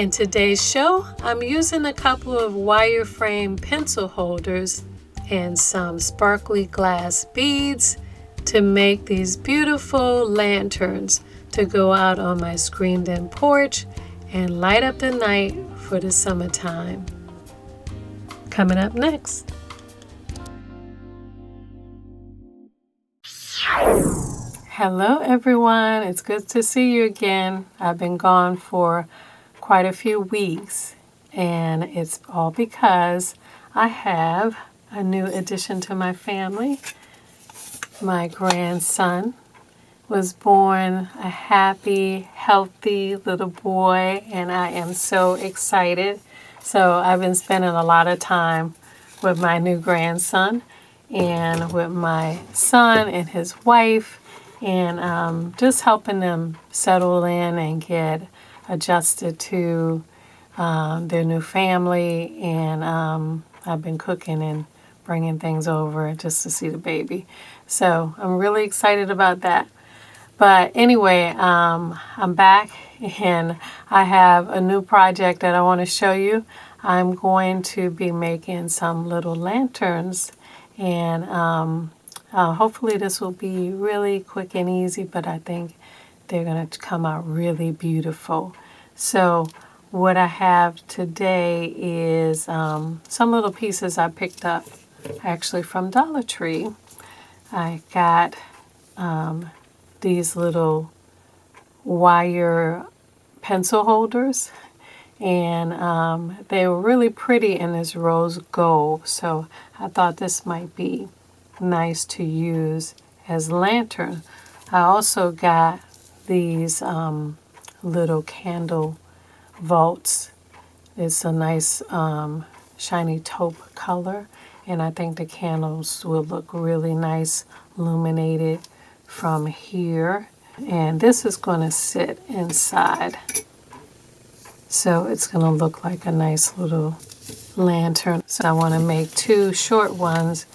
In today's show, I'm using a couple of wireframe pencil holders and some sparkly glass beads to make these beautiful lanterns to go out on my screened-in porch and light up the night for the summertime. Coming up next. Hello everyone, it's good to see you again. I've been gone for quite a few weeks, and it's all because I have a new addition to my family. My grandson was born, a happy, healthy little boy, and I am so excited. So I've been spending a lot of time with my new grandson and with my son and his wife, and just helping them settle in and get adjusted to their new family. And I've been cooking and bringing things over just to see the baby. So I'm really excited about that. But anyway, I'm back and I have a new project that I want to show you. I'm going to be making some little lanterns, and hopefully this will be really quick and easy, but I think they're going to come out really beautiful. So what I have today is some little pieces I picked up actually from Dollar Tree. I got these little wire pencil holders, and they were really pretty in this rose gold, so I thought this might be nice to use as lantern. I also got these little candle vaults. It's a nice shiny taupe color, and I think the candles will look really nice illuminated from here. And this is going to sit inside, so it's going to look like a nice little lantern. So I want to make two short ones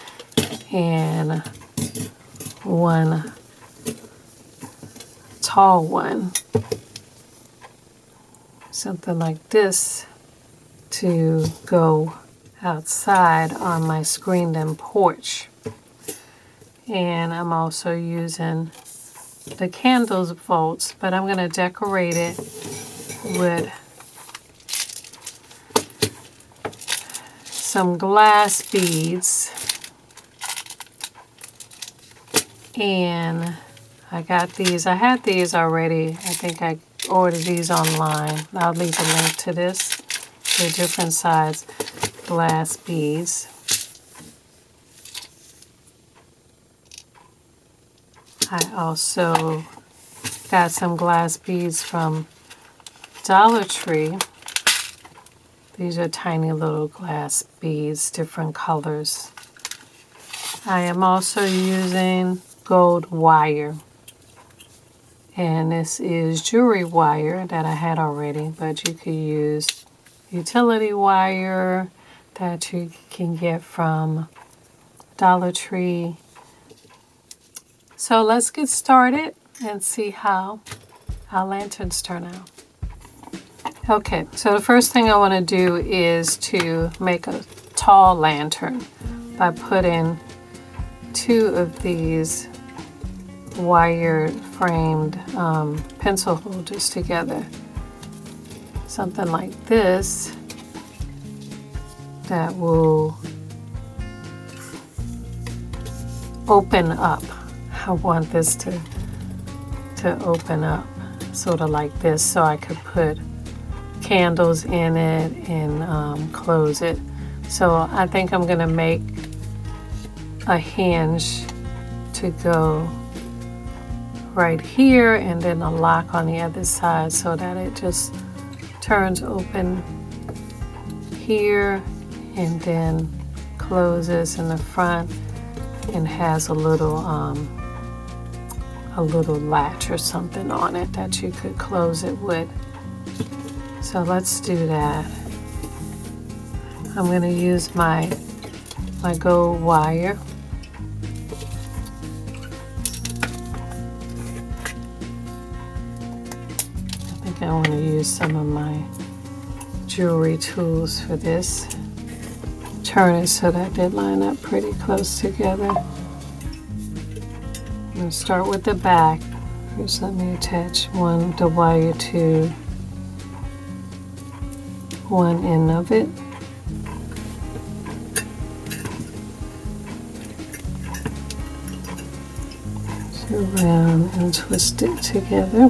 and one tall one, something like this, to go outside on my screened-in porch. And I'm also using the candles vaults, but I'm going to decorate it with some glass beads. And I got these. I had these already. I think I ordered these online. I'll leave a link to this. They're different size glass beads. I also got some glass beads from Dollar Tree. These are tiny little glass beads, different colors. I am also using gold wire, and this is jewelry wire that I had already, but you could use utility wire that you can get from Dollar Tree. So let's get started and see how our lanterns turn out. Okay, so the first thing I want to do is to make a tall lantern by putting two of these wire framed pencil holders together. Something like this that will open up. I want this to open up sort of like this, so I could put candles in it and close it. So I think I'm going to make a hinge to go right here, and then a lock on the other side, so that it just turns open here and then closes in the front and has a little latch or something on it that you could close it with. So let's do that. I'm going to use my gold wire. I think I want to use some of my jewelry tools for this. Turn it so that they line up pretty close together. I'm going to start with the back. First, let me attach the wire to one end of it. Around and twist it together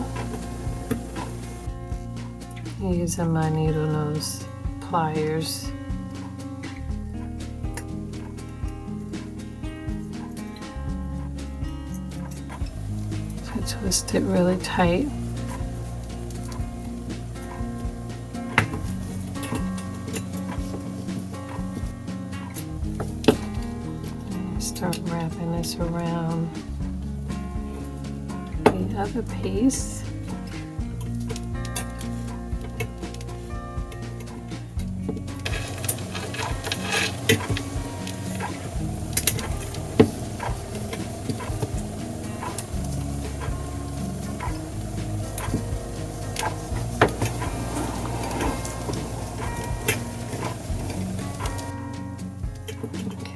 using my needle nose pliers. So twist it really tight. And start wrapping this around the other piece.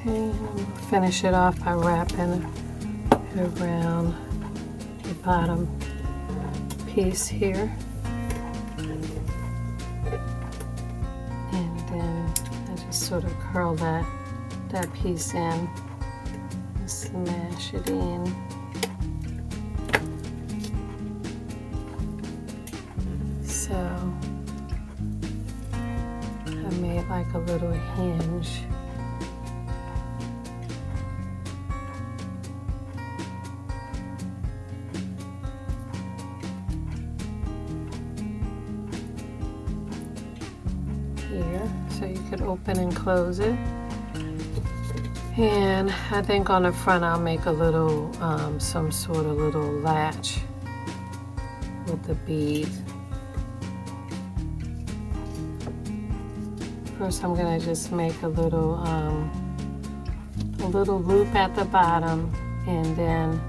Okay, I'm going to finish it off by wrapping it around the bottom piece here, and then I just sort of curl that piece in and smash it in. So I made like a little hinge. Here, so you could open and close it. And I think on the front I'll make a little, some sort of little latch with the bead. First I'm gonna just make a little loop at the bottom, and then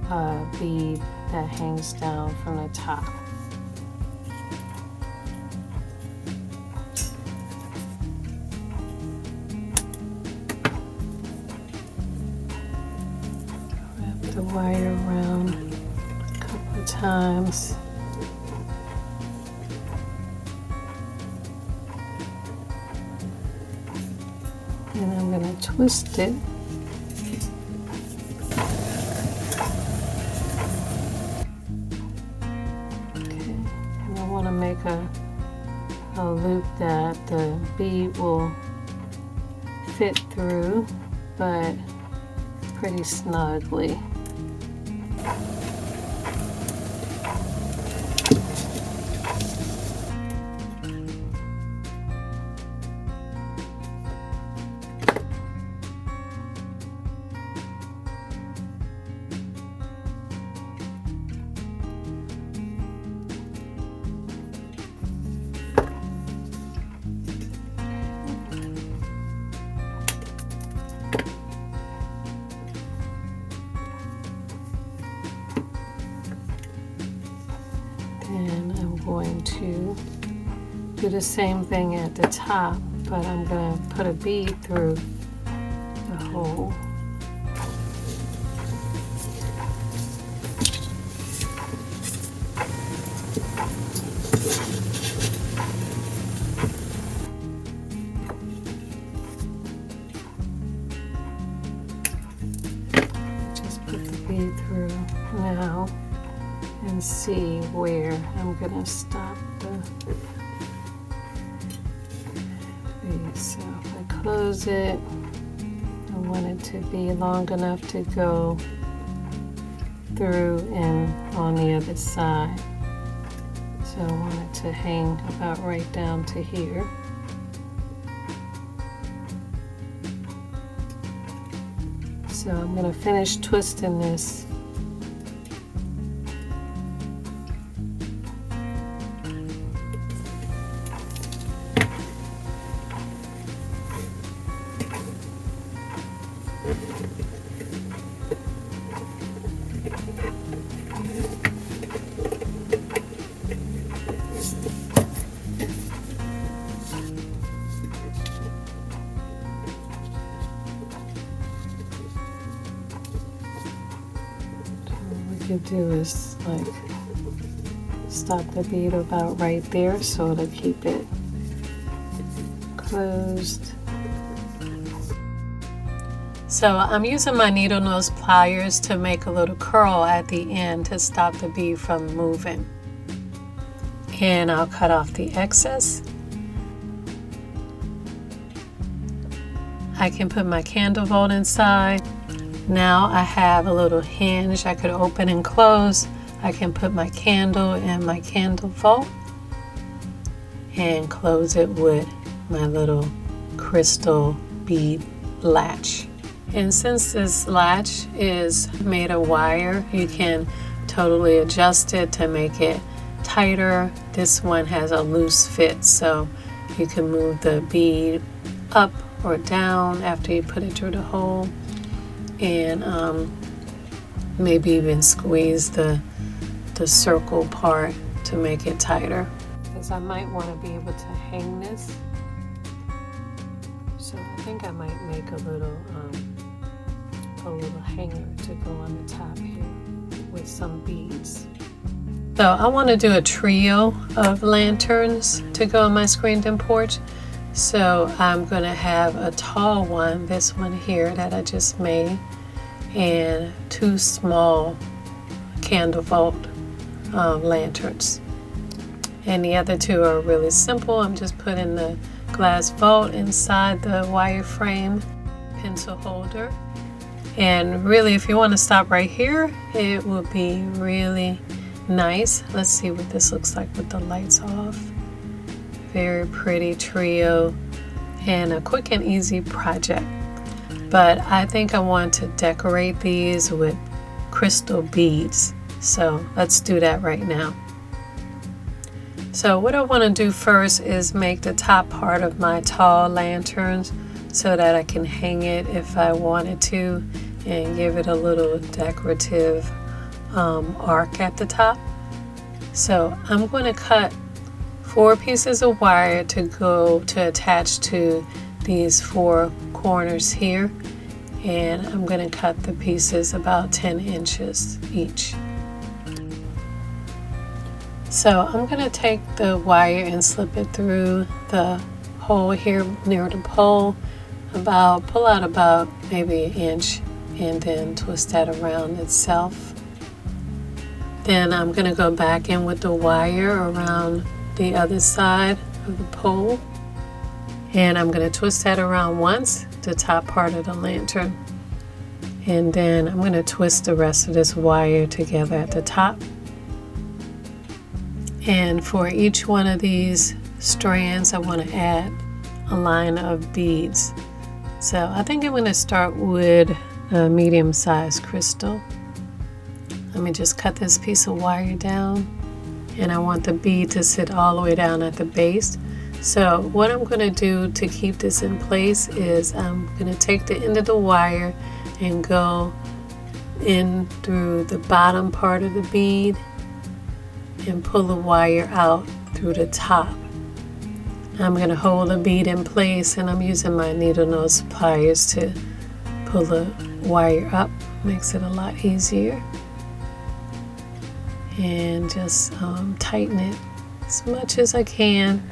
a bead that hangs down from the top. The wire around a couple of times. And I'm going to twist it. Okay, and I want to make a loop that the bead will fit through, but pretty snugly. And I'm going to do the same thing at the top, but I'm going to put a bead through the hole. Just put the bead through now and see where I'm going to stop the bead. So if I close it, I want it to be long enough to go through and on the other side. So I want it to hang about right down to here. So I'm going to finish twisting this. you do is like stop the bead about right there so to keep it closed. So I'm using my needle nose pliers to make a little curl at the end to stop the bead from moving. And I'll cut off the excess. I can put my candle vault inside. Now I have a little hinge I could open and close. I can put my candle in my candle vault and close it with my little crystal bead latch. And since this latch is made of wire, you can totally adjust it to make it tighter. This one has a loose fit, so you can move the bead up or down after you put it through the hole, and maybe even squeeze the circle part to make it tighter, because I might want to be able to hang this. So I think I might make a little hanger to go on the top here with some beads. So I want to do a trio of lanterns to go on my screened in porch. So I'm going to have a tall one, this one here that I just made, and 2 small candle vault lanterns. And the other 2 are really simple. I'm just putting the glass vault inside the wireframe pencil holder. And really, if you want to stop right here, it will be really nice. Let's see what this looks like with the lights off. Very pretty trio and a quick and easy project. But I think I want to decorate these with crystal beads. So let's do that right now. So what I want to do first is make the top part of my tall lanterns so that I can hang it if I wanted to and give it a little decorative arc at the top. So I'm going to cut 4 pieces of wire to attach to these 4 corners here, and I'm going to cut the pieces about 10 inches each. So I'm going to take the wire and slip it through the hole here near the pole, pull out about maybe 1 inch, and then twist that around itself. Then I'm going to go back in with the wire around the other side of the pole, and I'm going to twist that around once, the top part of the lantern, and then I'm going to twist the rest of this wire together at the top. And for each one of these strands I want to add a line of beads. So I think I'm going to start with a medium-sized crystal. Let me just cut this piece of wire down, and I want the bead to sit all the way down at the base. So what I'm going to do to keep this in place is I'm going to take the end of the wire and go in through the bottom part of the bead and pull the wire out through the top. I'm going to hold the bead in place, and I'm using my needle nose pliers to pull the wire up. Makes it a lot easier. And just tighten it as much as I can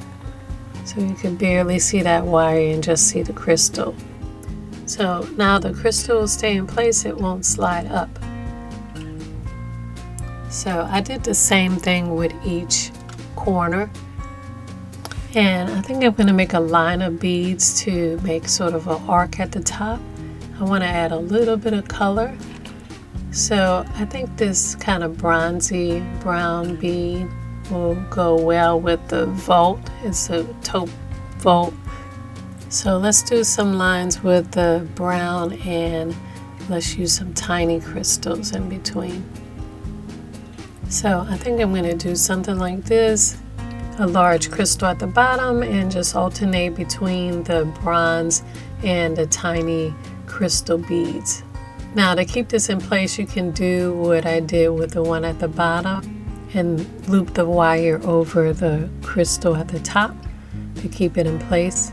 so you can barely see that wire and just see the crystal. So now the crystal will stay in place, it won't slide up. So I did the same thing with each corner, and I think I'm going to make a line of beads to make sort of an arc at the top. I want to add a little bit of color. So I think this kind of bronzy brown bead will go well with the vault. It's a taupe vault. So let's do some lines with the brown, and let's use some tiny crystals in between. So I think I'm going to do something like this, a large crystal at the bottom, and just alternate between the bronze and the tiny crystal beads. Now to keep this in place, you can do what I did with the one at the bottom and loop the wire over the crystal at the top to keep it in place.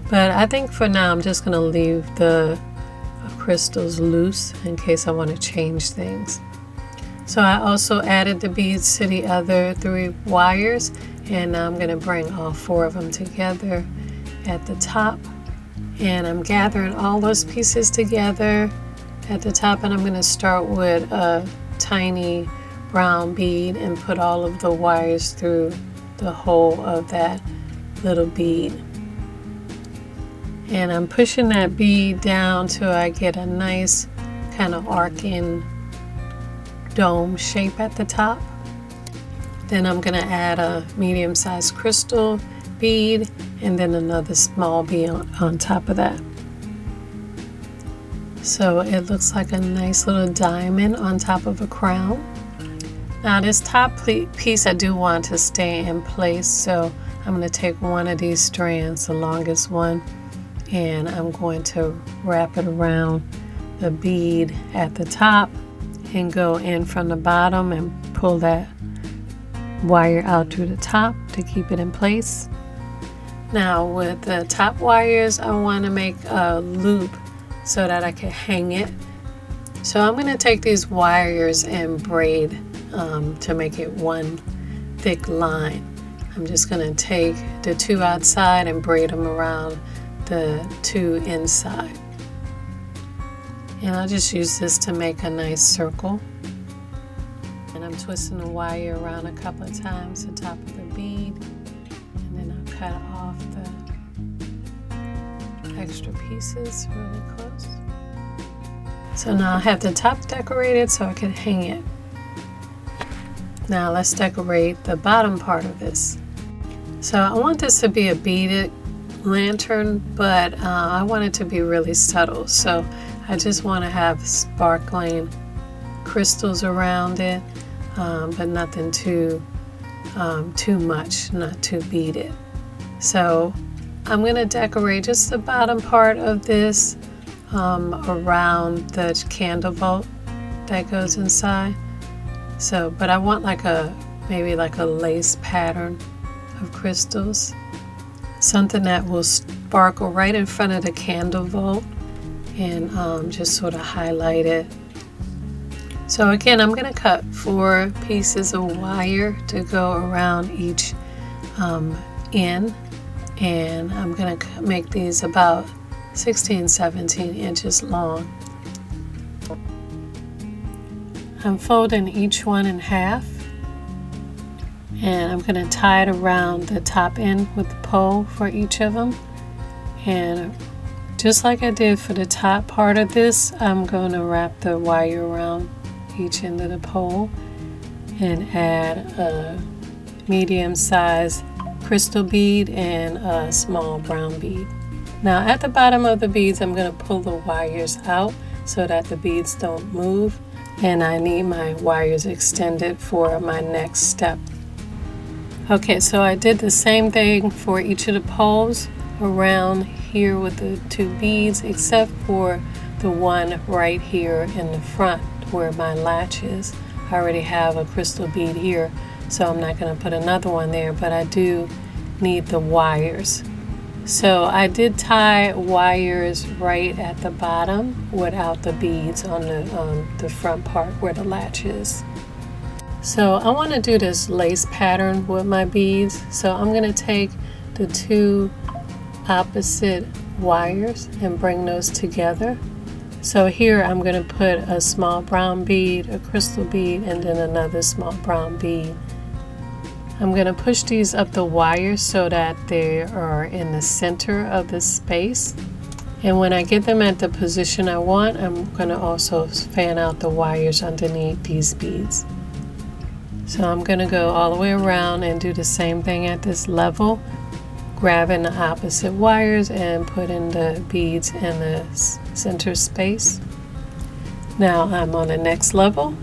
But I think for now I'm just going to leave the crystals loose in case I want to change things. So I also added the beads to the other 3 wires, and now I'm going to bring all 4 of them together at the top. And I'm gathering all those pieces together at the top, and I'm going to start with a tiny brown bead and put all of the wires through the hole of that little bead. And I'm pushing that bead down till I get a nice kind of arcing dome shape at the top. Then I'm going to add a medium-sized crystal bead and then another small bead on top of that. So it looks like a nice little diamond on top of a crown. Now this top piece I do want to stay in place, so I'm going to take one of these strands, the longest one, and I'm going to wrap it around the bead at the top and go in from the bottom and pull that wire out through the top to keep it in place. Now with the top wires, I want to make a loop so that I can hang it. So I'm going to take these wires and braid to make it one thick line. I'm just going to take the 2 outside and braid them around the 2 inside. And I'll just use this to make a nice circle. And I'm twisting the wire around a couple of times the top of the bead, and then I'll cut off the extra pieces really close. So now I have the top decorated so I can hang it. Now let's decorate the bottom part of this. So I want this to be a beaded lantern, but I want it to be really subtle. So I just want to have sparkling crystals around it, but nothing too much, not too beaded. So I'm going to decorate just the bottom part of this around the candle vault that goes inside. So, but I want maybe like a lace pattern of crystals, something that will sparkle right in front of the candle vault and just sort of highlight it. So again, I'm going to cut 4 pieces of wire to go around each end, and I'm going to make these about 16-17 inches long. I'm folding each one in half, and I'm going to tie it around the top end with the pole for each of them. And just like I did for the top part of this, I'm going to wrap the wire around each end of the pole and add a medium-sized crystal bead and a small brown bead. Now at the bottom of the beads, I'm going to pull the wires out so that the beads don't move, and I need my wires extended for my next step. Okay, so I did the same thing for each of the poles around here with the 2 beads, except for the one right here in the front where my latch is. I already have a crystal bead here, so I'm not going to put another one there, but I do need the wires. So I did tie wires right at the bottom without the beads on the front part where the latch is. So I want to do this lace pattern with my beads. So I'm going to take the 2 opposite wires and bring those together. So here I'm going to put a small brown bead, a crystal bead, and then another small brown bead. I'm going to push these up the wires so that they are in the center of the space. And when I get them at the position I want, I'm going to also fan out the wires underneath these beads. So I'm going to go all the way around and do the same thing at this level, grabbing the opposite wires and putting the beads in the center space. Now I'm on the next level.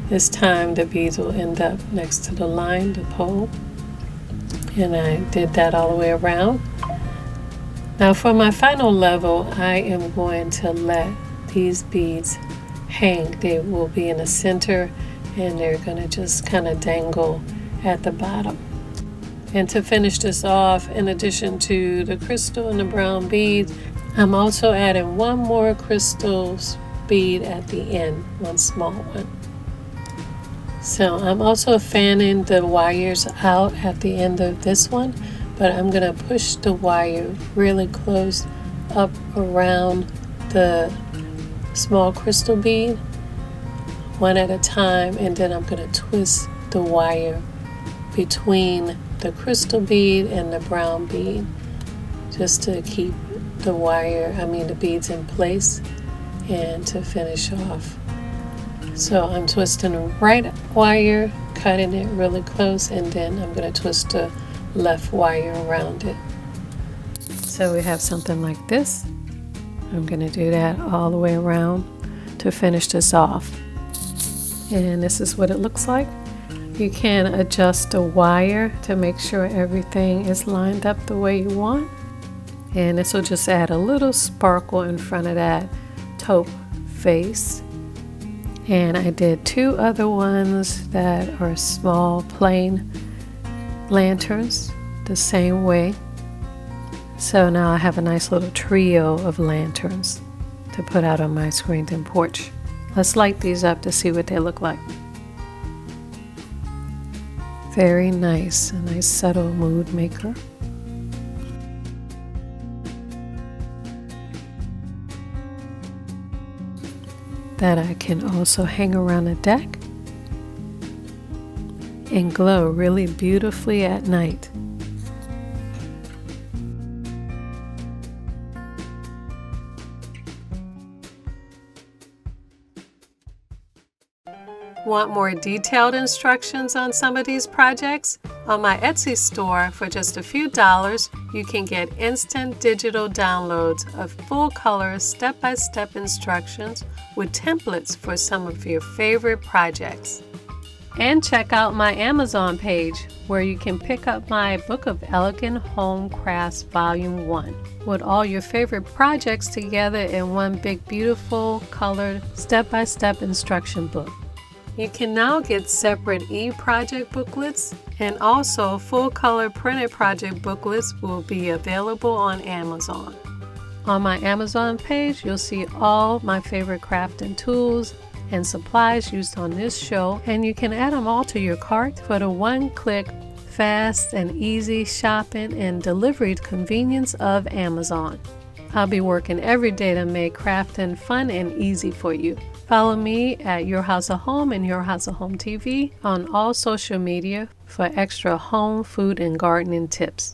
This time the beads will end up next to the line, the pole, and I did that all the way around. Now for my final level, I am going to let these beads hang. They will be in the center, and they're going to just kind of dangle at the bottom. And to finish this off, in addition to the crystal and the brown beads, I'm also adding one more crystal bead at the end, one small one. So I'm also fanning the wires out at the end of this one, but I'm going to push the wire really close up around the small crystal bead one at a time, and then I'm going to twist the wire between the crystal bead and the brown bead just to keep the beads in place and to finish off. So I'm twisting the right wire, cutting it really close, and then I'm going to twist the left wire around it. So we have something like this. I'm going to do that all the way around to finish this off. And this is what it looks like. You can adjust the wire to make sure everything is lined up the way you want. And this will just add a little sparkle in front of that taupe face. And I did two other ones that are small plain lanterns the same way. So now I have a nice little trio of lanterns to put out on my screened in porch. Let's light these up to see what they look like. Very nice, a nice subtle mood maker. That I can also hang around the deck and glow really beautifully at night. Want more detailed instructions on some of these projects? On my Etsy store, for just a few dollars, you can get instant digital downloads of full-color step-by-step instructions with templates for some of your favorite projects. And check out my Amazon page, where you can pick up my Book of Elegant Home Crafts Volume 1 with all your favorite projects together in one big, beautiful, colored, step-by-step instruction book. You can now get separate e-project booklets, and also full-color printed project booklets will be available on Amazon. On my Amazon page, you'll see all my favorite crafting tools and supplies used on this show, and you can add them all to your cart for the one-click, fast and easy shopping and delivery convenience of Amazon. I'll be working every day to make crafting fun and easy for you. Follow me at Your House of Home and Your House of Home TV on all social media for extra home, food, and gardening tips.